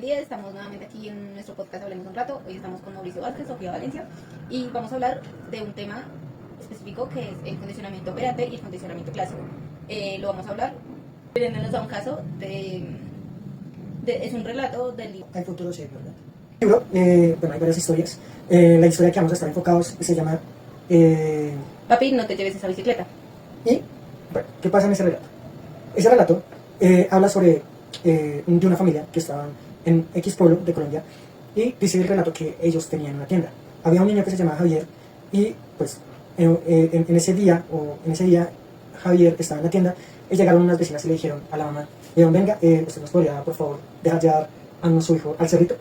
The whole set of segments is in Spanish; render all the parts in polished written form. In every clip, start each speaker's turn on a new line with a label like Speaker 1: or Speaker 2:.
Speaker 1: día, estamos nuevamente aquí en nuestro podcast Hablemos un Rato. Hoy estamos con Mauricio Vázquez, Sofía Valencia, y vamos a hablar de un tema específico que es el condicionamiento operante y el condicionamiento clásico. Lo vamos a hablar refiriéndonos a un caso es un relato del libro.
Speaker 2: Hay futuros y hay verdad. Libro, bueno, hay varias historias. La historia que vamos a estar enfocados se llama...
Speaker 1: Papi, no te lleves esa bicicleta.
Speaker 2: Y, bueno, ¿qué pasa en ese relato? Ese relato habla sobre de una familia que estaba en X pueblo de Colombia, y dice el relato que ellos tenían una tienda. Había un niño que se llamaba Javier, y pues en ese día Javier estaba en la tienda, y llegaron unas vecinas y le dijeron a la mamá, dijeron, venga, usted nos podría por favor dejar llevar a su hijo al cerrito,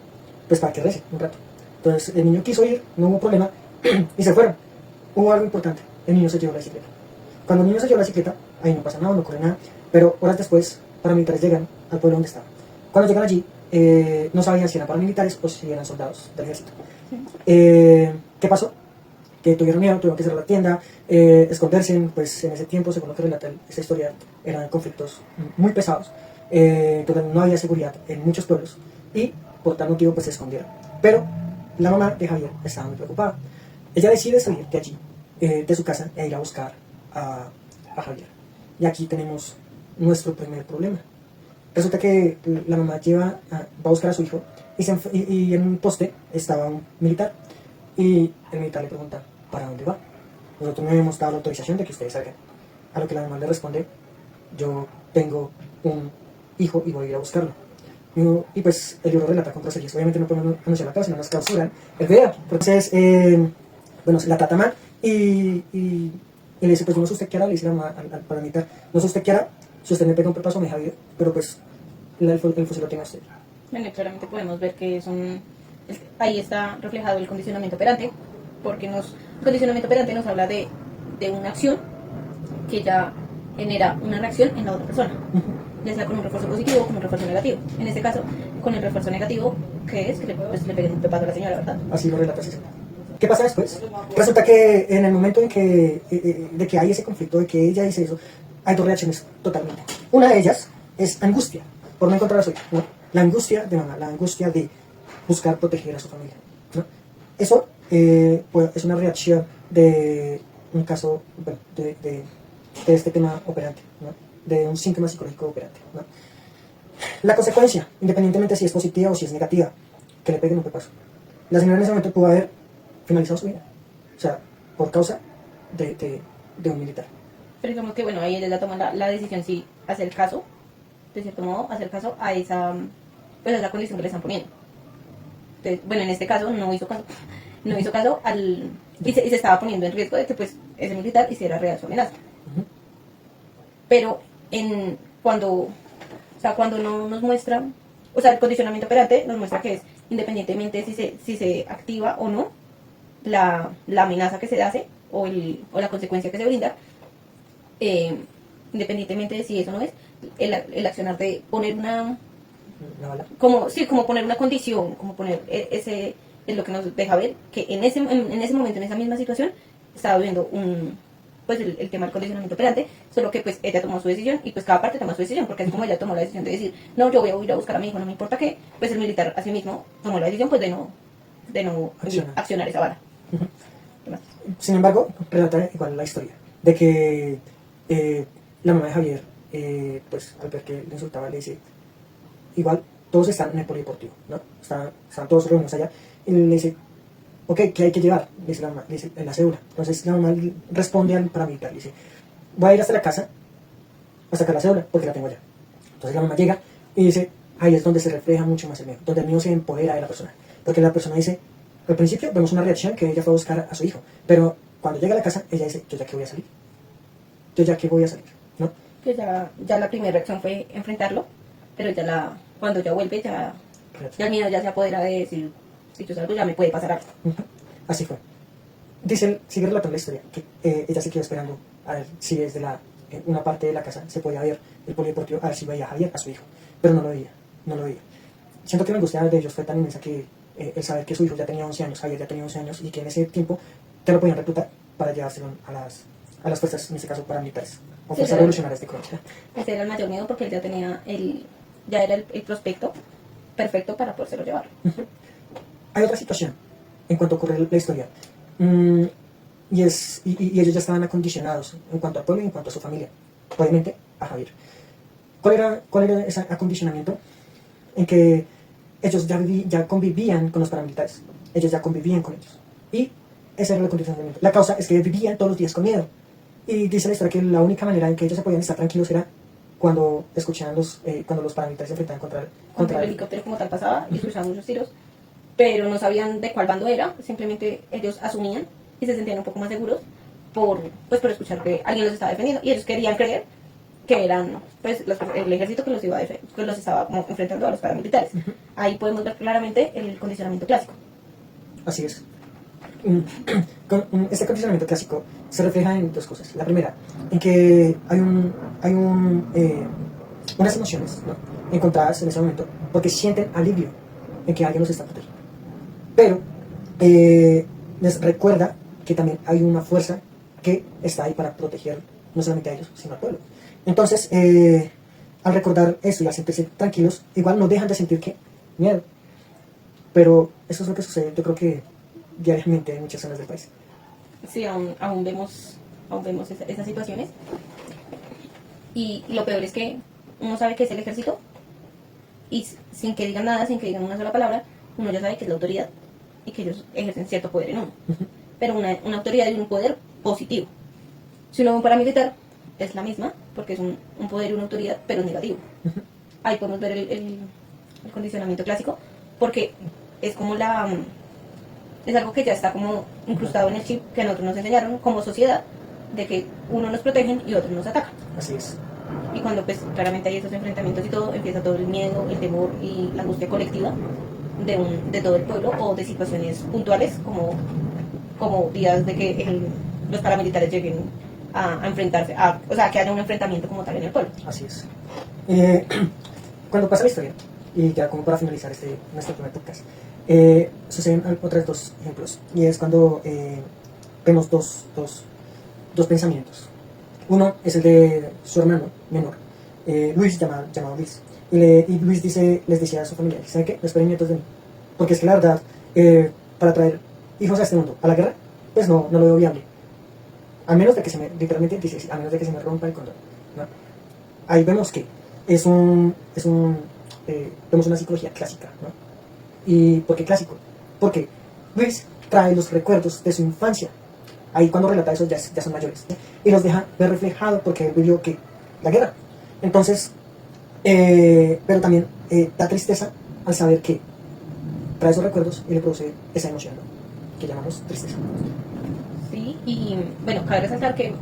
Speaker 2: pues para que rece un rato. Entonces el niño quiso ir, no hubo problema, y se fueron. Hubo algo importante, el niño se llevó la bicicleta. Cuando el niño se llevó la bicicleta, ahí no pasa nada, no ocurre nada, pero horas después paramilitares llegan al pueblo donde estaba. Cuando llegan allí, no sabían si eran paramilitares o si eran soldados del ejército. ¿Qué pasó? Que tuvieron miedo, tuvieron que cerrar la tienda, esconderse. Pues en ese tiempo, según lo que relata esta historia, eran conflictos muy pesados, donde no había seguridad en muchos pueblos, y por tal motivo pues se escondieron. Pero la mamá de Javier estaba muy preocupada. Ella decide salir de allí, de su casa, e ir a buscar a Javier. Y aquí tenemos nuestro primer problema. Resulta que la mamá va a buscar a su hijo, y en un poste estaba un militar, y el militar le pregunta, ¿para dónde va? Nosotros no hemos dado la autorización de que ustedes salgan. A lo que la mamá le responde, yo tengo un hijo y voy a ir a buscarlo. Y pues el libro relata con groserías. Obviamente no podemos anunciar la causa, no nos clausuran el video. Entonces, bueno, la trata mal, y le dice, pues no sé usted qué hará, le dice la mamá al paramilitar, no sé usted qué hará, si usted me pega un pepazo me deja vivir, pero pues el fusil lo tenga usted.
Speaker 1: Bueno, claramente podemos ver que ahí está reflejado el condicionamiento operante, porque el condicionamiento operante nos habla de una acción que ya genera una reacción en la otra persona, ya sea con un refuerzo positivo o con un refuerzo negativo. En este caso, con el refuerzo negativo, que es que le peguen un pepazo a la señora, ¿verdad?
Speaker 2: Así lo relata César. ¿Qué pasa después? Resulta que en el momento en de que hay ese conflicto, de que ella dice eso, hay dos reacciones totalmente. Una de ellas es angustia por no encontrar a su hijo, ¿no? La angustia de mamá, la angustia de buscar proteger a su familia, ¿no? Eso pues, es una reacción de un caso, bueno, de este tema operante, ¿no? De un síntoma psicológico operante, ¿no? La consecuencia, independientemente si es positiva o si es negativa, que le peguen un pepazo. La señora en ese momento pudo haber finalizado su vida, o sea, por causa de un militar.
Speaker 1: Pero digamos que, bueno, ahí ella ya toma la decisión si hacer caso, de cierto modo, hacer caso a esa condición que le están poniendo. Entonces, bueno, en este caso no hizo caso y se estaba poniendo en riesgo de que pues ese militar hiciera real su amenaza. Pero cuando no nos muestra, o sea, el condicionamiento operante nos muestra que es independientemente si se activa o no la amenaza que se hace o la consecuencia que se brinda, independientemente de si eso no es, el accionar de poner como poner una condición, como poner ese, es lo que nos deja ver que en ese momento, en esa misma situación, estaba viviendo pues el tema del condicionamiento operante, solo que pues ella tomó su decisión, y pues cada parte tomó su decisión, porque es como ella tomó la decisión de decir, no, yo voy a ir a buscar a mi hijo, no me importa qué, pues el militar así mismo tomó la decisión pues de no accionar esa vara.
Speaker 2: Sin embargo, relata igual la historia de que la mamá de Javier, pues al ver que le insultaba, le dice, igual todos están en el polideportivo, ¿no? Están todos reunidos allá, y le dice, ok, ¿qué hay que llevar? Le dice la mamá, le dice, en la cédula. Entonces la mamá responde al paramilitar, le dice, voy a ir hasta la casa a sacar la cédula porque la tengo allá. Entonces la mamá llega y dice, ahí es donde se refleja mucho más el miedo, donde el miedo se empodera de la persona, porque la persona dice, al principio vemos una reacción que ella fue a buscar a su hijo, pero cuando llega a la casa, ella dice, yo ya que voy a salir, ¿no?
Speaker 1: Que ya la primera reacción fue enfrentarlo, pero cuando ya vuelve, ya el miedo ya se apodera de decir, si yo salgo ya me puede pasar algo.
Speaker 2: Así fue. Dice, sigue relatando la historia, que ella se quedó esperando a ver si desde una parte de la casa se podía ver el polideportivo, a ver si veía a Javier, a su hijo, pero no lo veía. Siento que la angustia de ellos fue tan inmensa que el saber que su hijo ya tenía 11 años, Javier ya tenía 11 años, y que en ese tiempo te lo podían reclutar para llevárselo a las fuerzas, en este caso paramilitares, o fuerzas revolucionarias de Colombia.
Speaker 1: Ese era el mayor miedo, porque él ya era el prospecto perfecto para podérselo llevar.
Speaker 2: Hay otra situación en cuanto ocurre la historia. Y ellos ya estaban acondicionados en cuanto al pueblo y en cuanto a su familia. Obviamente, a Javier. ¿Cuál era ese acondicionamiento? En que ellos ya convivían con los paramilitares. Ellos ya convivían con ellos. Y ese era el acondicionamiento. La causa es que vivían todos los días con miedo. Y dice la historia que la única manera en que ellos se podían estar tranquilos era cuando escuchaban cuando los paramilitares se enfrentaban
Speaker 1: Contra el helicóptero como tal pasaba y escuchaban muchos tiros, pero no sabían de cuál bando era, simplemente ellos asumían y se sentían un poco más seguros por escuchar que alguien los estaba defendiendo, y ellos querían creer que eran pues el ejército que los estaba como enfrentando a los paramilitares. Ahí podemos ver claramente el condicionamiento clásico.
Speaker 2: Así es. Este condicionamiento clásico se refleja en dos cosas. La primera, en que hay unas emociones, ¿no?, encontradas en ese momento, porque sienten alivio en que alguien los está protegiendo. Pero les recuerda que también hay una fuerza que está ahí para proteger no solamente a ellos, sino al pueblo. Entonces, al recordar eso y al sentirse tranquilos, igual no dejan de sentir que miedo. Pero eso es lo que sucede, yo creo que diariamente en muchas zonas del país.
Speaker 1: Sí, aún vemos esas situaciones. Y lo peor es que uno sabe que es el ejército y sin que digan nada, sin que digan una sola palabra, uno ya sabe que es la autoridad y que ellos ejercen cierto poder en uno. Pero una autoridad y un poder positivo. Si uno ve un paramilitar, es la misma, porque es un poder y una autoridad, pero negativo. Ahí podemos ver el condicionamiento clásico, porque es como es algo que ya está como incrustado en el chip que a nosotros nos enseñaron como sociedad, de que unos nos protegen y otros nos atacan.
Speaker 2: Así es.
Speaker 1: Y cuando pues claramente hay esos enfrentamientos y todo, empieza todo el miedo, el temor y la angustia colectiva de todo el pueblo, o de situaciones puntuales como días de que los paramilitares lleguen a enfrentarse, o sea, que haya un enfrentamiento como tal en el pueblo.
Speaker 2: Así es. Cuando pasa la historia, y ya como para finalizar nuestro primer podcast, suceden otros dos ejemplos, y es cuando vemos dos pensamientos. Uno es el de su hermano menor, Luis, llamado Luis, y Luis les decía a su familia, ¿saben qué? No esperen nietos de mí, porque es que la verdad, para traer hijos a este mundo, a la guerra, pues no lo veo viable. A menos de que literalmente dice, a menos de que se me rompa el condón, ¿no? Ahí vemos que vemos una psicología clásica, ¿no? ¿Y por qué clásico? Porque Luis trae los recuerdos de su infancia. Ahí cuando relata eso ya son mayores, ¿no? Y los deja ver reflejado porque él vivió la guerra. Entonces, pero también da tristeza al saber que trae esos recuerdos y le produce esa emoción, ¿no?, que llamamos tristeza.
Speaker 1: Sí, y bueno, cabe resaltar que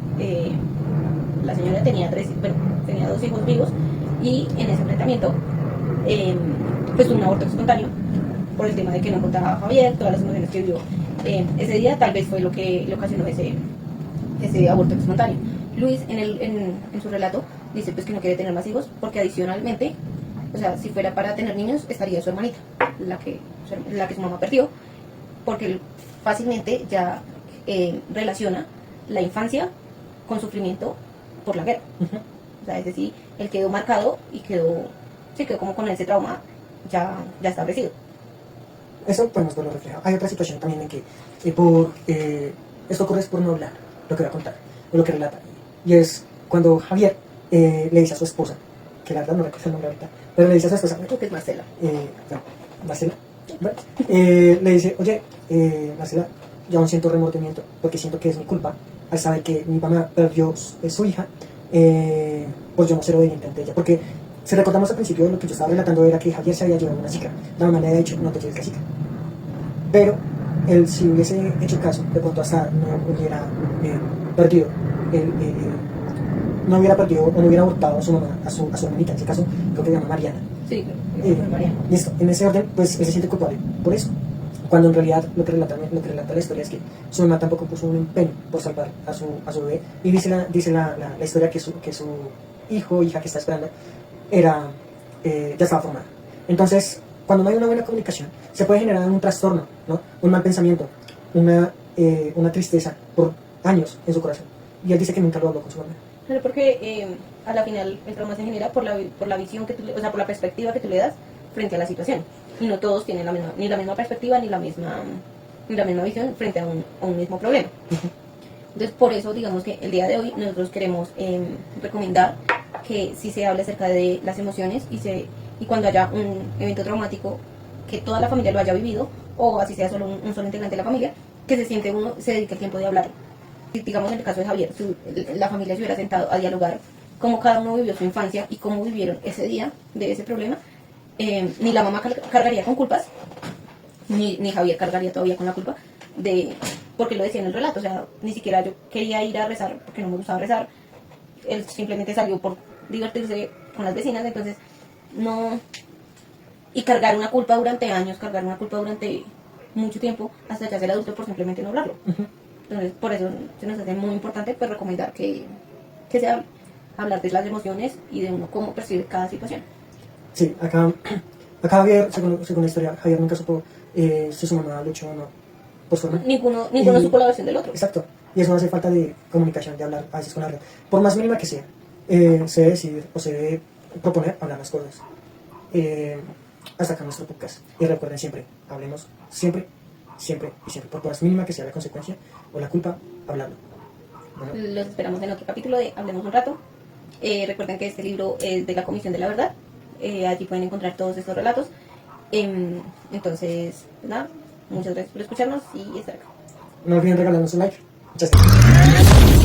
Speaker 1: la señora tenía dos hijos vivos, y en ese enfrentamiento pues tuvo un aborto espontáneo por el tema de que no encontraba a Javier, todas las emociones que vivió ese día, tal vez fue lo que le ocasionó ese aborto espontáneo. Luis en su relato dice pues que no quiere tener más hijos porque adicionalmente, o sea, si fuera para tener niños estaría su hermanita, la que su mamá perdió, porque él fácilmente ya relaciona la infancia con sufrimiento por la guerra. O sea, es decir, él quedó marcado y quedó como con ese trauma ya establecido.
Speaker 2: Eso podemos verlo reflejado. Hay otra situación también en que esto ocurre por no hablar lo que voy a contar, o lo que relata. Y es cuando Javier le dice a su esposa, que la verdad no recuerdo el nombre ahorita, pero le dice a su esposa,
Speaker 1: Creo que es Marcela.
Speaker 2: Marcela, bueno, le dice, oye, Marcela, yo aún siento remordimiento porque siento que es mi culpa al saber que mi mamá perdió su hija, pues yo no ser obediente ante ella. Porque si recordamos al principio, lo que yo estaba relatando era que Javier se había llevado una chica. La mamá le había dicho, no te lleves la chica. Pero él, si hubiese hecho caso, de pronto hasta no hubiera perdido no hubiera perdido o no hubiera abortado a su mamá, a su hermanita, en ese caso creo que se llama Mariana.
Speaker 1: Sí, Mariana.
Speaker 2: Listo, en ese orden, pues él se siente culpable por eso. Cuando en realidad lo que relata la historia es que su mamá tampoco puso un empeño por salvar a su bebé. Y dice la historia que su hijo o hija que está esperando ya estaba formada. Entonces, cuando no hay una buena comunicación, se puede generar un trastorno, ¿no?, un mal pensamiento, una tristeza por años en su corazón. Y él dice que nunca lo habló con su mamá.
Speaker 1: Pero porque a la final el trauma se genera por la visión que tú, o sea, por la perspectiva que tú le das frente a la situación. Y no todos tienen ni la misma perspectiva ni la misma visión frente a un mismo problema. Entonces, por eso, digamos que el día de hoy nosotros queremos recomendar que si se hable acerca de las emociones y cuando haya un evento traumático, que toda la familia lo haya vivido, o así sea solo un solo integrante de la familia, que se dedique el tiempo de hablar. Digamos en el caso de Javier, la familia se hubiera sentado a dialogar cómo cada uno vivió su infancia y cómo vivieron ese día de ese problema, ni la mamá cargaría con culpas, ni Javier cargaría todavía con la culpa porque lo decía en el relato, o sea, ni siquiera yo quería ir a rezar porque no me gustaba rezar, él simplemente salió por divertirse con las vecinas, entonces no, y cargar una culpa durante años, cargar una culpa durante mucho tiempo, hasta ya ser adulto por simplemente no hablarlo. Entonces, por eso se nos hace muy importante pues recomendar que se hable, hablar de las emociones y de uno cómo percibe cada situación.
Speaker 2: Sí, acá Javier, según la historia, Javier nunca supo si su mamá luchó o no por su hermano.
Speaker 1: Ninguno supo la versión del otro.
Speaker 2: Exacto. Y eso hace falta de comunicación, de hablar a veces con la verdad. Por más mínima que sea, se debe decidir o se debe proponer hablar las cosas. Hasta acá nuestro podcast. Y recuerden siempre, hablemos siempre, siempre y siempre. Por más mínima que sea la consecuencia o la culpa, hablando. Bueno,
Speaker 1: Los esperamos en otro capítulo de Hablemos un rato. Recuerden que este libro es de la Comisión de la Verdad. Allí pueden encontrar todos estos relatos. Entonces, pues nada, muchas gracias por escucharnos y estar acá.
Speaker 2: no olviden regalarnos un like. Muchas gracias.